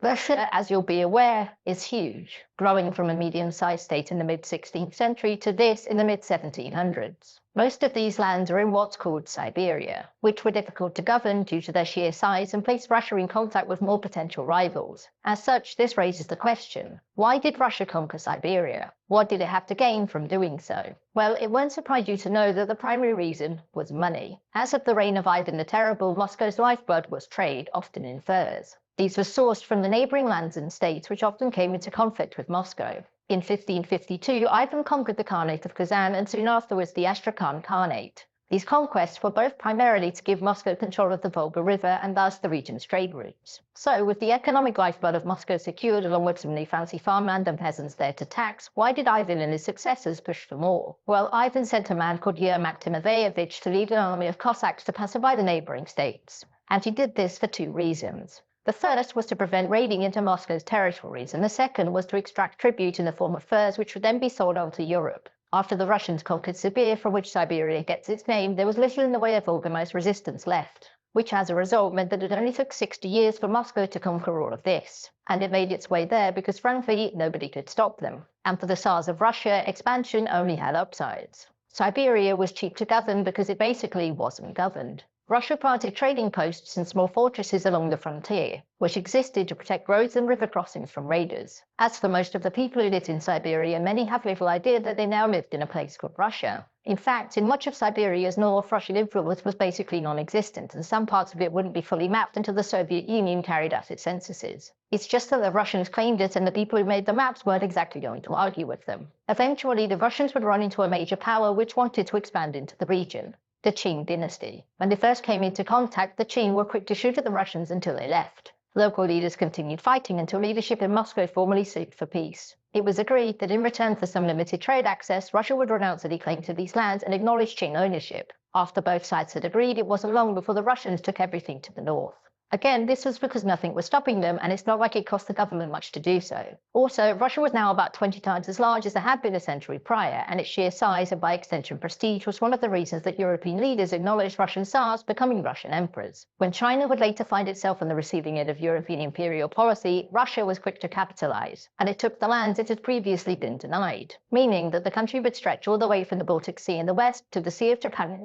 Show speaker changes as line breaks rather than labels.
Russia, as you'll be aware, is huge, growing from a medium-sized state in the mid-16th century to this in the mid-1700s. Most of these lands are in what's called Siberia, which were difficult to govern due to their sheer size and placed Russia in contact with more potential rivals. As such, this raises the question, why did Russia conquer Siberia? What did it have to gain from doing so? Well, it won't surprise you to know that the primary reason was money. As of the reign of Ivan the Terrible, Moscow's lifeblood was trade, often in furs. These were sourced from the neighbouring lands and states, which often came into conflict with Moscow. In 1552, Ivan conquered the Khanate of Kazan and soon afterwards the Astrakhan Khanate. These conquests were both primarily to give Moscow control of the Volga River and thus the region's trade routes. So, with the economic lifeblood of Moscow secured along with some new fancy farmland and peasants there to tax, why did Ivan and his successors push for more? Well, Ivan sent a man called Yermak Timofeyevich to lead an army of Cossacks to pacify the neighbouring states. And he did this for two reasons. The first was to prevent raiding into Moscow's territories, and the second was to extract tribute in the form of furs, which would then be sold on to Europe. After the Russians conquered Siberia, from which Siberia gets its name, there was little in the way of organised resistance left, which as a result meant that it only took 60 years for Moscow to conquer all of this. And it made its way there because frankly, nobody could stop them. And for the Tsars of Russia, expansion only had upsides. Siberia was cheap to govern because it basically wasn't governed. Russia planted trading posts and small fortresses along the frontier, which existed to protect roads and river crossings from raiders. As for most of the people who lived in Siberia, many have little idea that they now lived in a place called Russia. In fact, in much of Siberia's north, Russian influence was basically non-existent, and some parts of it wouldn't be fully mapped until the Soviet Union carried out its censuses. It's just that the Russians claimed it, and the people who made the maps weren't exactly going to argue with them. Eventually, the Russians would run into a major power which wanted to expand into the region. The Qing dynasty. When they first came into contact, the Qing were quick to shoot at the Russians until they left. Local leaders continued fighting until leadership in Moscow formally sued for peace. It was agreed that in return for some limited trade access, Russia would renounce any claim to these lands and acknowledge Qing ownership. After both sides had agreed, it wasn't long before the Russians took everything to the north. Again, this was because nothing was stopping them, and it's not like it cost the government much to do so. Also, Russia was now about 20 times as large as it had been a century prior, and its sheer size and by extension prestige was one of the reasons that European leaders acknowledged Russian Tsars becoming Russian emperors. When China would later find itself on the receiving end of European imperial policy, Russia was quick to capitalize, and it took the lands it had previously been denied, meaning that the country would stretch all the way from the Baltic Sea in the west to the Sea of Japan